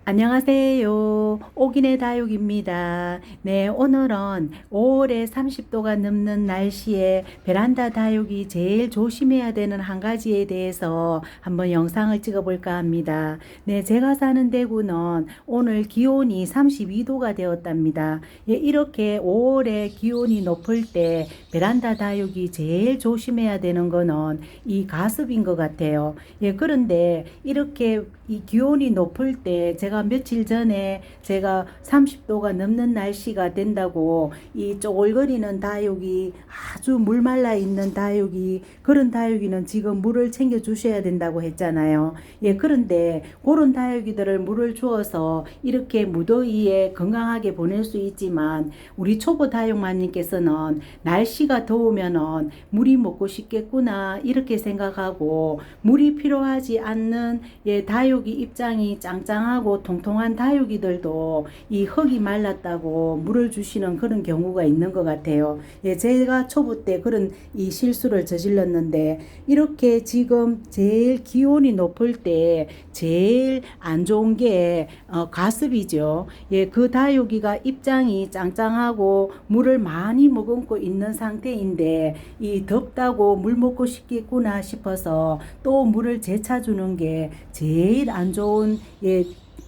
안녕하세요. 옥인의 다육입니다. 네, 오늘은 5월에 30도가 넘는 날씨에 베란다 다육이 제일 조심해야 되는 한 가지에 대해서 한번 영상을 찍어볼까 합니다. 네, 제가 사는 대구는 오늘 기온이 32도가 되었답니다. 예, 이렇게 5월에 기온이 높을 때 베란다 다육이 제일 조심해야 되는 거는 이 가습인 것 같아요. 예, 그런데 이렇게 이 기온이 높을 때 제가 며칠 전에 제가 30도가 넘는 날씨가 된다고 이 쪼글거리는 다육이 아주 물 말라 있는 다육이 그런 다육이는 지금 물을 챙겨 주셔야 된다고 했잖아요. 예, 그런데 그런 다육이들을 물을 주어서 이렇게 무더위에 건강하게 보낼 수 있지만 우리 초보 다육마님께서는 날씨가 더우면은 물이 먹고 싶겠구나 이렇게 생각하고 물이 필요하지 않는 다육이 입장이 짱짱하고 통통한 다육이들도 이 흙이 말랐다고 물을 주시는 그런 경우가 있는 것 같아요. 예, 제가 초보 때 그런 이 실수를 저질렀는데 이렇게 지금 제일 기온이 높을 때 제일 안 좋은 게 가습이죠. 예, 그 다육이가 입장이 짱짱하고 물을 많이 머금고 있는 상태인데 이 덥다고 물 먹고 싶겠구나 싶어서 또 물을 재차주는 게 제일 안 좋은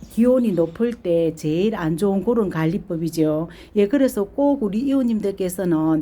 기온이 높을 때 제일 안 좋은 그런 관리법이죠. 예, 그래서 꼭 우리 이웃님들께서는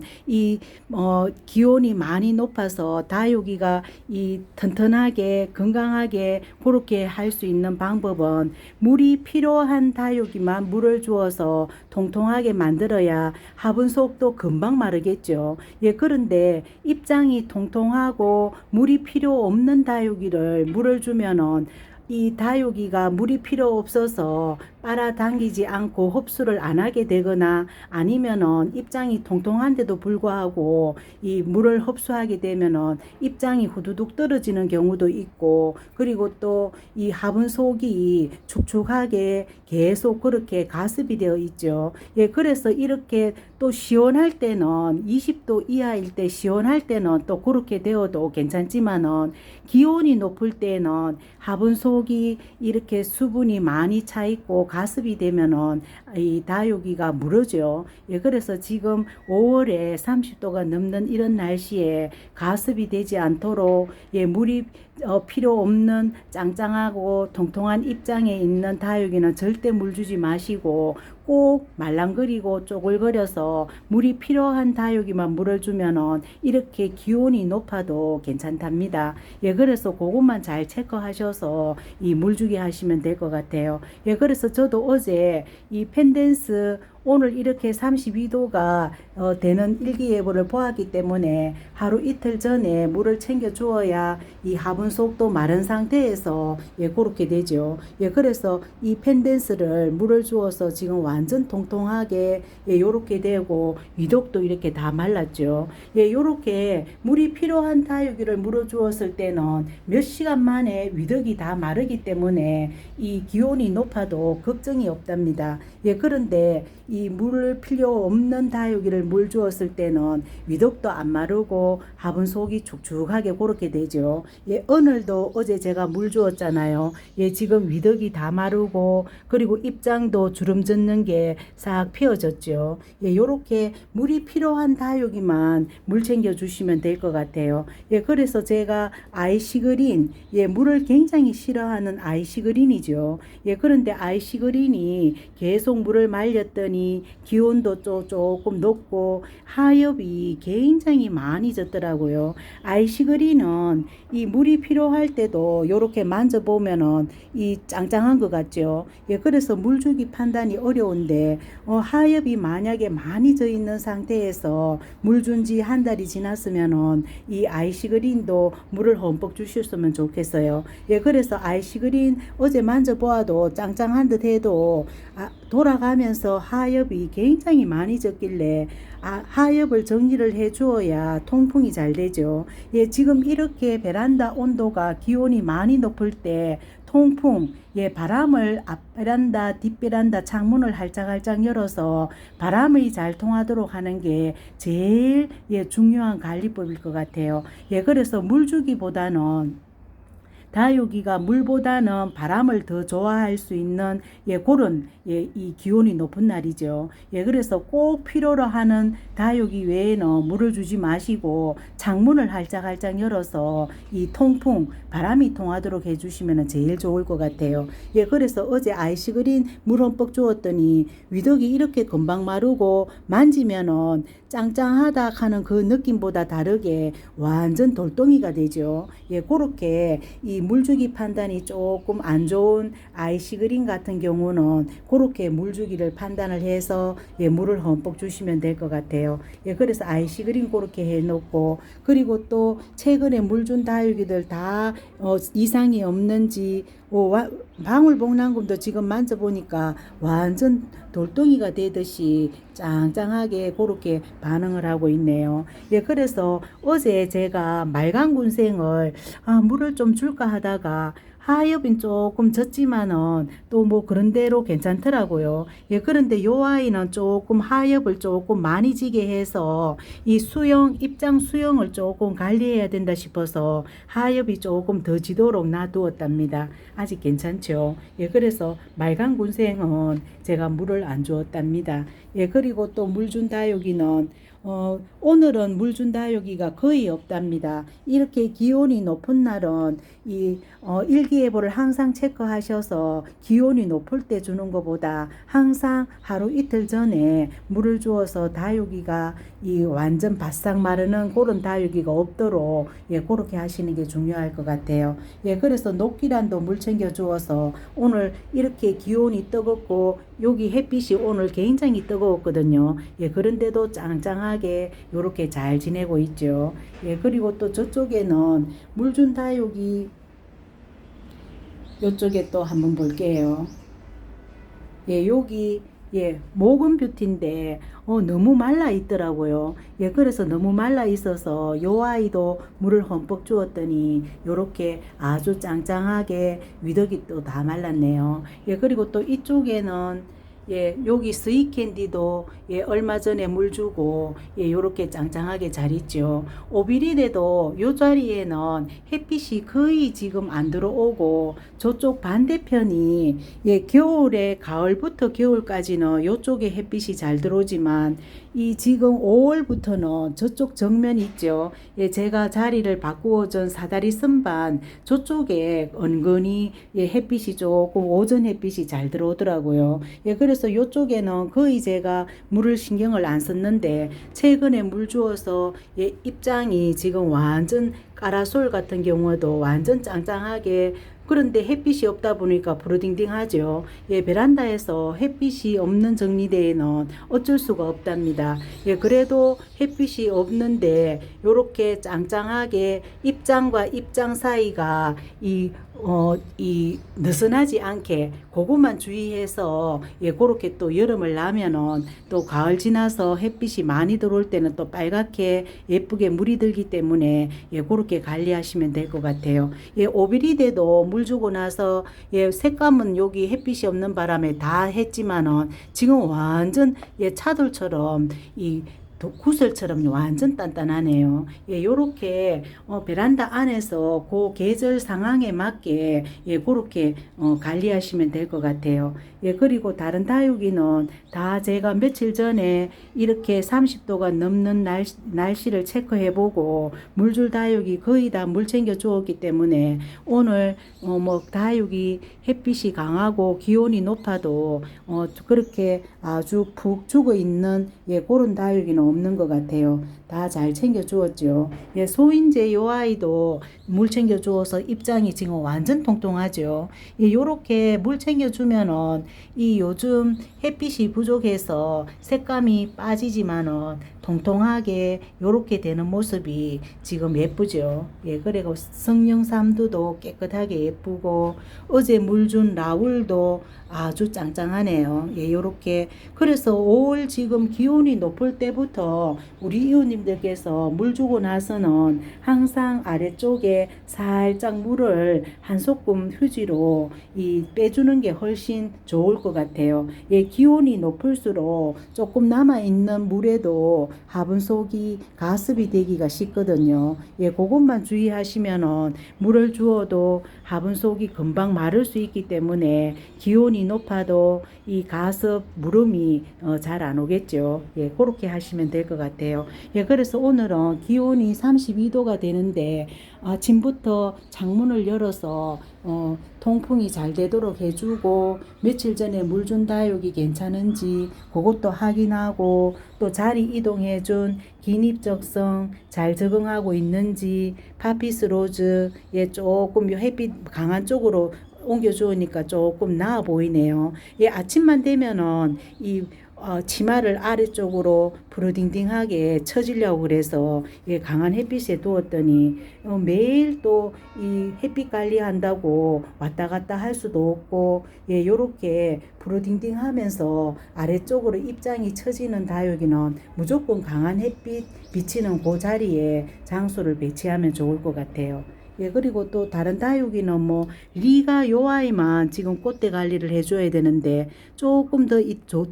기온이 많이 높아서 다육이가 이 튼튼하게 건강하게 그렇게 할 수 있는 방법은 물이 필요한 다육이만 물을 주어서 통통하게 만들어야 화분 속도 금방 마르겠죠. 예, 그런데 입장이 통통하고 물이 필요 없는 다육이를 물을 주면은 이 다육이가 물이 필요 없어서 빨아당기지 않고 흡수를 안 하게 되거나 아니면은 입장이 통통한데도 불구하고 이 물을 흡수하게 되면은 입장이 후두둑 떨어지는 경우도 있고 그리고 또 이 화분 속이 축축하게 계속 그렇게 가습이 되어 있죠. 예, 그래서 이렇게 또 시원할 때는 20도 이하일 때 시원할 때는 또 그렇게 되어도 괜찮지만은 기온이 높을 때는 화분 속이 이렇게 수분이 많이 차 있고 가습이 되면은 이 다육이가 무르죠. 예, 그래서 지금 5월에 30도가 넘는 이런 날씨에 가습이 되지 않도록 물이 필요 없는 짱짱하고 통통한 입장에 있는 다육이는 절대 물 주지 마시고 꼭 말랑거리고 쪼글거려서 물이 필요한 다육이만 물을 주면은 이렇게 기온이 높아도 괜찮답니다. 예, 그래서 그것만 잘 체크하셔서 이 물주기 하시면 될 것 같아요. 예, 그래서 저도 어제 이 펜댄스 오늘 이렇게 32도가 되는 일기예보를 보았기 때문에 하루 이틀 전에 물을 챙겨 주어야 이 화분 속도 마른 상태에서 그렇게 되죠. 예, 그래서 이 펜댄스를 물을 주어서 지금 완전 통통하게 요렇게 되고 위독도 이렇게 다 말랐죠. 예, 요렇게 물이 필요한 다육이를 물어 주었을 때는 몇 시간 만에 위독이 다 마르기 때문에 이 기온이 높아도 걱정이 없답니다. 예, 그런데 이 물을 필요 없는 다육이를 물 주었을 때는 위독도 안 마르고 화분 속이 축축하게 그렇게 되죠. 예, 오늘도 어제 제가 물 주었잖아요. 예, 지금 위독이 다 마르고 그리고 입장도 주름 젖는 게 싹 피어졌죠. 예, 요렇게 물이 필요한 다육이만 물 챙겨 주시면 될 것 같아요. 예, 그래서 제가 아이시그린, 물을 굉장히 싫어하는 아이시그린이죠. 예, 그런데 아이시그린이 계속 물을 말렸더니 기온도 조금 높고 하엽이 굉장히 많이 졌더라고요. 아이시그린은 이 물이 필요할 때도 이렇게 만져보면은 이 짱짱한 것 같죠. 예, 그래서 물주기 판단이 어려운데 하엽이 만약에 많이 져 있는 상태에서 물 준 지 한 달이 지났으면은 이 아이시그린도 물을 흠뻑 주셨으면 좋겠어요. 예, 그래서 아이시그린 어제 만져보아도 짱짱한 듯 해도 돌아가면서 하엽이 굉장히 많이 졌길래 하엽을 정리를 해 주어야 통풍이 잘 되죠. 예, 지금 이렇게 베란다 온도가 기온이 많이 높을 때 통풍, 바람을 앞 베란다, 뒷 베란다 창문을 활짝활짝 열어서 바람이 잘 통하도록 하는 게 제일 중요한 관리법일 것 같아요. 예, 그래서 물 주기보다는 다육이가 물보다는 바람을 더 좋아할 수 있는 그런 이 기온이 높은 날이죠. 그래서 꼭 필요로 하는 다육이 외에는 물을 주지 마시고 창문을 활짝활짝 열어서 이 통풍 바람이 통하도록 해주시면 제일 좋을 것 같아요. 그래서 어제 아이시그린 물 흠뻑 주었더니 위덕이 이렇게 금방 마르고 만지면은 짱짱하다 하는 그 느낌보다 다르게 완전 돌덩이가 되죠. 그렇게 이 물주기 판단이 조금 안 좋은 아이시그린 같은 경우는 그렇게 물주기를 판단을 해서 물을 흠뻑 주시면 될 것 같아요. 그래서 아이시그린 그렇게 해놓고, 그리고 또 최근에 물 준 다육이들 다 이상이 없는지 방울복랑금도 지금 만져보니까 완전 돌덩이가 되듯이 짱짱하게 그렇게 반응을 하고 있네요. 그래서 어제 제가 말강군생을 물을 좀 줄까 하다가 하엽은 조금 졌지만은 또 뭐 그런 대로 괜찮더라고요. 그런데 요 아이는 조금 하엽을 조금 많이 지게 해서 이 입장 수영을 조금 관리해야 된다 싶어서 하엽이 조금 더 지도록 놔두었답니다. 아직 괜찮죠. 그래서 말강군생은 제가 물을 안 주었답니다. 그리고 또 물 준 다육이는 오늘은 물 준 다육이가 거의 없답니다. 이렇게 기온이 높은 날은 이 일기예보를 항상 체크하셔서 기온이 높을 때 주는 것보다 항상 하루 이틀 전에 물을 주어서 다육이가 이 완전 바싹 마르는 그런 다육이가 없도록 그렇게 하시는 게 중요할 것 같아요. 그래서 녹기란도 물 챙겨 주어서 오늘 이렇게 기온이 뜨겁고 여기 햇빛이 오늘 굉장히 뜨거웠거든요. 그런데도 짱짱하게 이렇게 잘 지내고 있죠. 그리고 또 저쪽에는 물 준 다육이 이쪽에 또 한번 볼게요. 여기 모건 뷰티인데 너무 말라 있더라고요. 그래서 너무 말라 있어서 요 아이도 물을 흠뻑 주었더니 요렇게 아주 짱짱하게 위덕이 또 다 말랐네요. 그리고 또 이쪽에는 여기 스위캔디도 얼마 전에 물 주고 요렇게 짱짱하게 잘 있죠. 오비리데도 요 자리에는 햇빛이 거의 지금 안 들어오고 저쪽 반대편이 겨울에 가을부터 겨울까지는 요쪽에 햇빛이 잘 들어오지만 이 지금 5월부터는 저쪽 정면 있죠. 제가 자리를 바꾸어 준 사다리 선반 저쪽에 은근히 햇빛이 조금 오전 햇빛이 잘 들어오더라고요. 그래서 요쪽에는 거의 제가 물을 신경을 안 썼는데 최근에 물 주어서 입장이 지금 완전 까라솔 같은 경우도 완전 짱짱하게, 그런데 햇빛이 없다 보니까 부르딩딩하죠. 베란다에서 햇빛이 없는 정리대에는 어쩔 수가 없답니다. 그래도 햇빛이 없는데 요렇게 짱짱하게 입장과 입장 사이가 이 느슨하지 않게 그것만 주의해서 그렇게 또 여름을 나면은 또 가을 지나서 햇빛이 많이 들어올 때는 또 빨갛게 예쁘게 물이 들기 때문에 그렇게 관리하시면 될 것 같아요. 오비리데도 물 주고 나서 색감은 여기 햇빛이 없는 바람에 다 했지만은 지금 완전 차돌처럼 이 구슬처럼 완전 단단하네요. 요렇게 베란다 안에서 그 계절 상황에 맞게 그렇게 관리하시면 될 것 같아요. 그리고 다른 다육이는 다 제가 며칠 전에 이렇게 30도가 넘는 날씨를 체크해보고 물줄 다육이 거의 다 물 챙겨 주었기 때문에 오늘 뭐 다육이 햇빛이 강하고 기온이 높아도 그렇게 아주 푹 죽어 있는 그런 다육이는 없는 것 같아요. 다 잘 챙겨 주었죠. 소인제 요 아이도 물 챙겨 주어서 입장이 지금 완전 통통하죠. 요렇게 물 챙겨 주면은 이 요즘 햇빛이 부족해서 색감이 빠지지만은 통통하게 요렇게 되는 모습이 지금 예쁘죠. 그리고 성령삼두도 깨끗하게 예쁘고 어제 물 준 라울도 아주 짱짱하네요. 요렇게. 그래서 5월 지금 기온이 높을 때부터 우리 이웃님들께서 물 주고 나서는 항상 아래쪽에 살짝 물을 한 소끔 휴지로 빼주는 게 훨씬 좋을 것 같아요. 기온이 높을수록 조금 남아있는 물에도 화분 속이 가습이 되기가 쉽거든요. 예, 그것만 주의하시면은 물을 주어도 화분 속이 금방 마를 수 있기 때문에 기온이 높아도 이 가습 무름이 잘 안 오겠죠. 예, 그렇게 하시면 될 것 같아요. 예, 그래서 오늘은 기온이 32도가 되는데 아침부터 창문을 열어서 통풍이 잘 되도록 해주고, 며칠 전에 물 준 다육이 괜찮은지 그것도 확인하고, 또 자리 이동해준 기립적성 잘 적응하고 있는지, 파피스 로즈에 조금 햇빛 강한 쪽으로 옮겨 주으니까 조금 나아 보이네요. 예, 아침만 되면은 이 치마를 아래쪽으로 부르딩딩하게 쳐지려고 그래서 예, 강한 햇빛에 두었더니 매일 또 이 햇빛 관리한다고 왔다 갔다 할 수도 없고, 예, 요렇게 부르딩딩 하면서 아래쪽으로 입장이 처지는 다육이는 무조건 강한 햇빛 비치는 그 자리에 장소를 배치하면 좋을 것 같아요. 예, 그리고 또 다른 다육이는 뭐 리가 요 아이만 지금 꽃대 관리를 해줘야 되는데 조금 더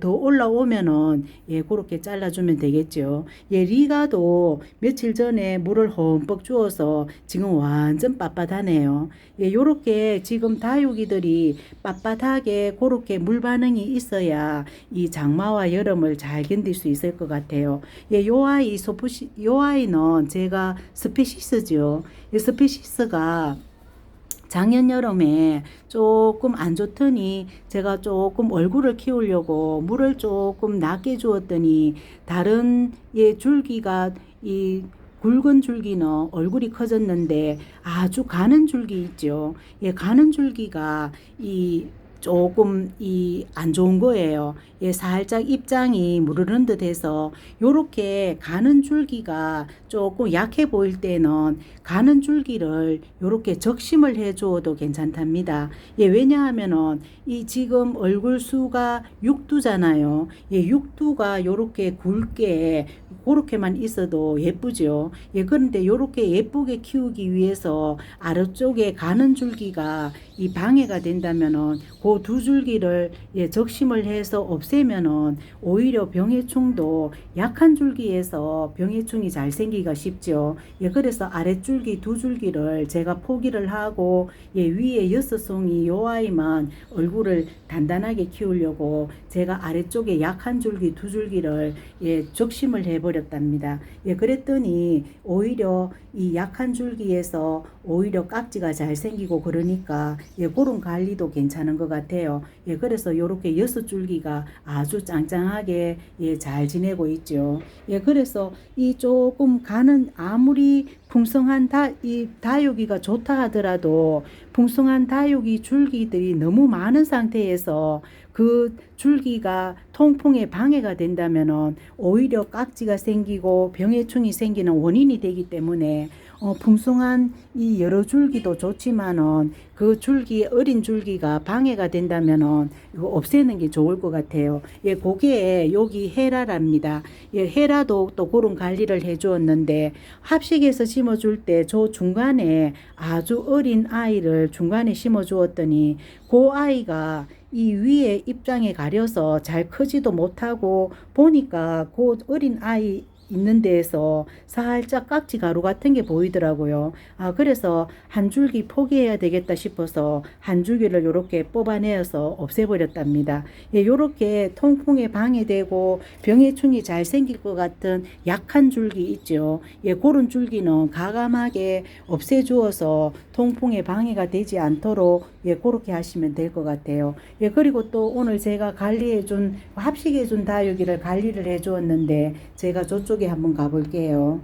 올라오면은 예, 그렇게 잘라주면 되겠죠. 예, 리가도 며칠 전에 물을 흠뻑 주어서 지금 완전 빳빳하네요. 예, 요렇게 지금 다육이들이 빳빳하게 그렇게 물 반응이 있어야 이 장마와 여름을 잘 견딜 수 있을 것 같아요. 예, 요 아이는 제가 스페시스죠. 이 스페시스가 작년 여름에 조금 안 좋더니 제가 조금 얼굴을 키우려고 물을 조금 낮게 주었더니 다른 줄기가 이 굵은 줄기는 얼굴이 커졌는데 아주 가는 줄기 있죠. 예, 가는 줄기가 조금 안 좋은 거예요. 예, 살짝 입장이 무르른 듯 해서 요렇게 가는 줄기가 조금 약해 보일 때는 가는 줄기를 요렇게 적심을 해 주어도 괜찮답니다. 예, 왜냐하면은 이 지금 얼굴 수가 6두잖아요. 예, 6두가 요렇게 굵게 그렇게만 있어도 예쁘죠. 예, 그런데 요렇게 예쁘게 키우기 위해서 아래쪽에 가는 줄기가 이 방해가 된다면은 그 두 줄기를 예, 적심을 해서 없애면은 오히려 병해충도 약한 줄기에서 병해충이 잘 생기기가 쉽죠. 예, 그래서 아랫줄기 두 줄기를 제가 포기를 하고 예, 위에 6송이 요 아이만 얼굴을 단단하게 키우려고 제가 아래쪽에 약한 줄기 두 줄기를 예, 적심을 해버렸답니다. 예, 그랬더니 오히려 이 약한 줄기에서 오히려 깍지가 잘 생기고 그러니까 예, 그런 관리도 괜찮은 것 같아요. 예, 그래서 요렇게 6줄기가 아주 짱짱하게 예, 잘 지내고 있죠. 예, 그래서 이 조금 가는 아무리 풍성한 이 다육이가 좋다 하더라도 풍성한 다육이 줄기들이 너무 많은 상태에서 그 줄기가 통풍에 방해가 된다면은 오히려 깍지가 생기고 병해충이 생기는 원인이 되기 때문에 풍성한 이 여러 줄기도 좋지만은 그 줄기 어린 줄기가 방해가 된다면은 이거 없애는 게 좋을 것 같아요. 예, 그게 여기 헤라랍니다. 예, 헤라도 또 그런 관리를 해 주었는데 합식해서 심어줄 때 저 중간에 아주 어린 아이를 중간에 심어 주었더니 그 아이가 이 위에 입장에 가려서 잘 크지도 못하고 보니까 그 어린 아이 있는 데에서 살짝 깍지 가루 같은 게 보이더라고요. 그래서 한 줄기 포기해야 되겠다 싶어서 한 줄기를 이렇게 뽑아내어서 없애버렸답니다. 예, 요렇게 통풍에 방해되고 병해충이 잘 생길 것 같은 약한 줄기 있죠. 예, 그런 줄기는 가감하게 없애주어서 통풍에 방해가 되지 않도록 예, 그렇게 하시면 될 것 같아요. 예, 그리고 또 오늘 제가 관리해준, 합식해준 다육이를 관리를 해주었는데 제가 저쪽에 한번 가볼게요.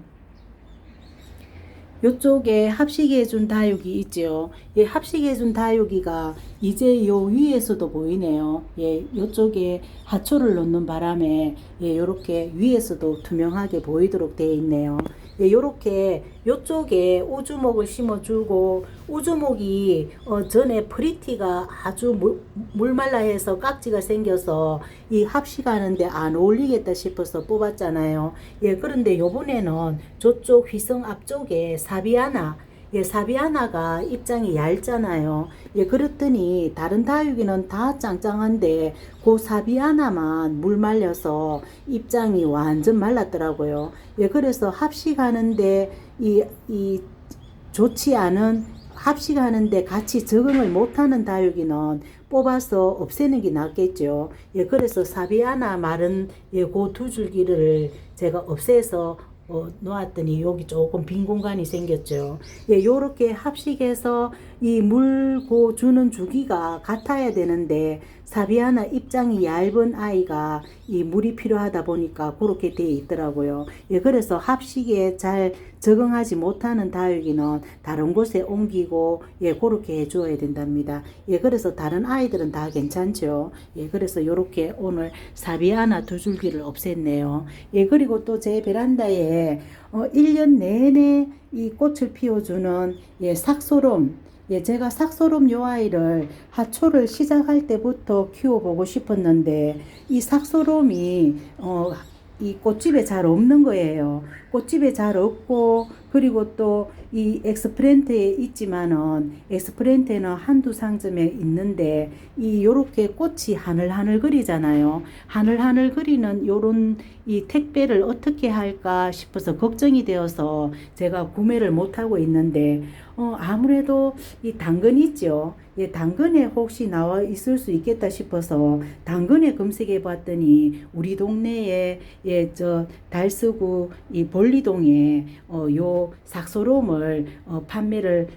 요쪽에 합식해준 다육이 있죠. 예, 합식해준 다육이가 이제 요 위에서도 보이네요. 예, 요쪽에 하초를 놓는 바람에 예, 요렇게 위에서도 투명하게 보이도록 되어 있네요. 예, 요렇게 요쪽에 우주목을 심어주고 우주목이 전에 프리티가 아주 물말라해서 깍지가 생겨서 이 합식하는데 안 어울리겠다 싶어서 뽑았잖아요. 예, 그런데 요번에는 저쪽 휘성 앞쪽에 사비아나 예, 사비아나가 입장이 얇잖아요. 예, 그랬더니 다른 다육이는 다 짱짱한데 그 사비아나만 물 말려서 입장이 완전 말랐더라고요. 예, 그래서 합식하는데 이 좋지 않은 합식하는데 같이 적응을 못하는 다육이는 뽑아서 없애는 게 낫겠죠. 예, 그래서 사비아나 마른 예, 그 두 줄기를 제가 없애서 놓았더니 여기 조금 빈 공간이 생겼죠. 예, 요렇게 합식해서 이 물고 주는 주기가 같아야 되는데 사비아나 입장이 얇은 아이가 이 물이 필요하다 보니까 그렇게 돼 있더라고요. 예, 그래서 합식에 잘 적응하지 못하는 다육이는 다른 곳에 옮기고 예, 그렇게 해줘야 된답니다. 예, 그래서 다른 아이들은 다 괜찮죠. 예, 그래서 요렇게 오늘 사비아나 두 줄기를 없앴네요. 예, 그리고 또 제 베란다에 1년 내내 이 꽃을 피워주는 예, 삭소롬. 예, 제가 삭소롬 요 아이를 하초를 시작할 때부터 키워보고 싶었는데 이 삭소롬이 이 꽃집에 잘 없는 거예요. 꽃집에 잘 없고 그리고 또 이 엑스프렌트에 있지만은 엑스프렌트에는 한두 상점에 있는데 이 요렇게 꽃이 하늘하늘 그리잖아요. 하늘하늘 그리는 요런 이 택배를 어떻게 할까 싶어서 걱정이 되어서 제가 구매를 못 하고 있는데 아무래도 이 당근 있죠. 예, 당근에 혹시 나와 있을 수 있겠다 싶어서 당근에 검색해 봤더니 우리 동네에 예, 저 달서구 이 볼리동에 요 삭소롬을 판매를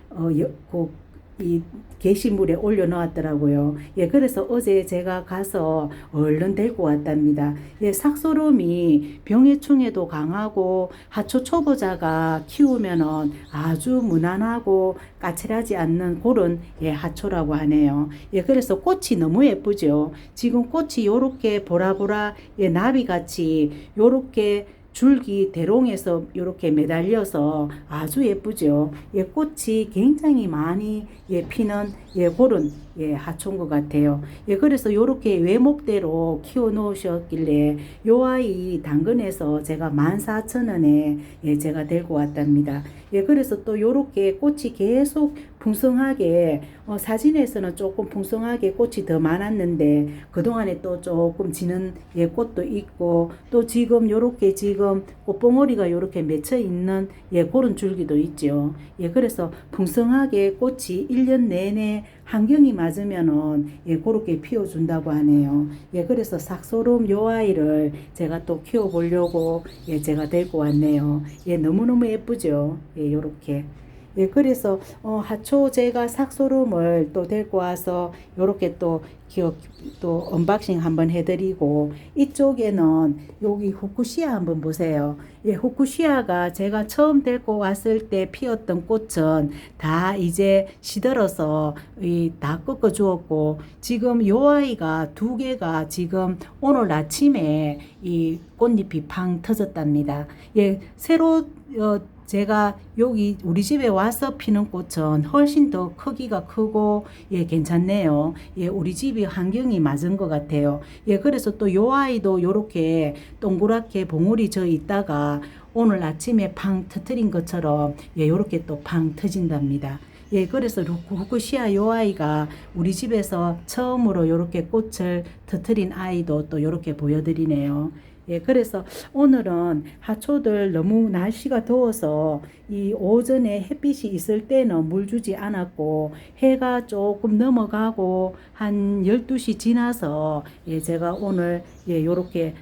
이 게시물에 올려놓았더라고요. 예, 그래서 어제 제가 가서 얼른 데리고 왔답니다. 예, 삭소롬이 병해충에도 강하고 하초 초보자가 키우면은 아주 무난하고 까칠하지 않는 그런 예, 하초라고 하네요. 예, 그래서 꽃이 너무 예쁘죠. 지금 꽃이 요렇게 보라보라 예, 나비같이 요렇게 줄기 대롱에서 이렇게 매달려서 아주 예쁘죠. 예, 꽃이 굉장히 많이 예, 피는 예, 그런 예, 하초인 것 같아요. 예, 그래서 이렇게 외목대로 키워 놓으셨길래 요 아이 당근에서 제가 14,000원에 예, 제가 들고 왔답니다. 예, 그래서 또 요렇게 꽃이 계속 풍성하게 사진에서는 조금 풍성하게 꽃이 더 많았는데 그동안에 또 조금 지는 예, 꽃도 있고 또 지금 요렇게 지금 꽃봉오리가 요렇게 맺혀 있는 예, 그런 줄기도 있죠. 예, 그래서 풍성하게 꽃이 1년 내내 환경이 맞으면은 예, 그렇게 피워준다고 하네요. 예, 그래서 삭소롬 요 아이를 제가 또 키워보려고 예, 제가 데리고 왔네요. 예, 너무너무 예쁘죠. 예, 요렇게. 예, 그래서 하초 제가 삭소롬을 또 데리고 와서 요렇게 또 언박싱 한번 해드리고 이쪽에는 여기 후쿠시아 한번 보세요. 예, 후쿠시아가 제가 처음 데리고 왔을 때 피었던 꽃은 다 이제 시들어서 다 꺾어 주었고 지금 요 아이가 두 개가 지금 오늘 아침에 이 꽃잎이 팡 터졌답니다. 예, 새로 제가 여기 우리 집에 와서 피는 꽃은 훨씬 더 크기가 크고 예, 괜찮네요. 예, 우리 집이 환경이 맞은 것 같아요. 예, 그래서 또 요 아이도 요렇게 동그랗게 봉우리 져 있다가 오늘 아침에 팡 터트린 것처럼 예, 요렇게 또 팡 터진답니다. 예, 그래서 후쿠시아 요 아이가 우리 집에서 처음으로 요렇게 꽃을 터트린 아이도 또 요렇게 보여드리네요. 예, 그래서 오늘은 하초들 너무 날씨가 더워서 이 오전에 햇빛이 있을 때는 물 주지 않았고 해가 조금 넘어가고 한 12시 지나서 예, 제가 오늘 예, 요렇게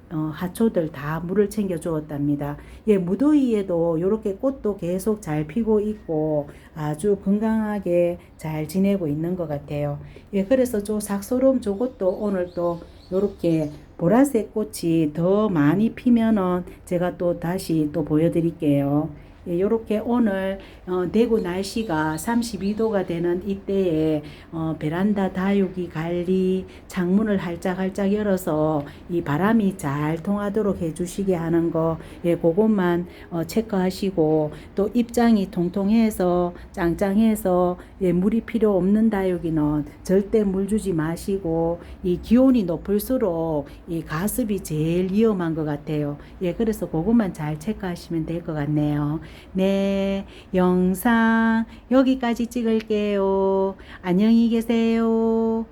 하초들 다 물을 챙겨 주었답니다. 예, 무더위에도 요렇게 꽃도 계속 잘 피고 있고 아주 건강하게 잘 지내고 있는 것 같아요. 예, 그래서 저 삭소롬 저것도 오늘 또 요렇게 보라색 꽃이 더 많이 피면은 제가 또 다시 또 보여드릴게요. 예, 요렇게 오늘 대구 날씨가 32도가 되는 이때에 베란다 다육이 관리 창문을 활짝활짝 열어서 이 바람이 잘 통하도록 해주시게 하는 거 예, 그것만 체크하시고 또 입장이 통통해서 짱짱해서 예, 물이 필요 없는 다육이는 절대 물 주지 마시고 이 기온이 높을수록 이 가습이 제일 위험한 것 같아요. 예, 그래서 그것만 잘 체크하시면 될 것 같네요. 네, 영상 여기까지 찍을게요. 안녕히 계세요.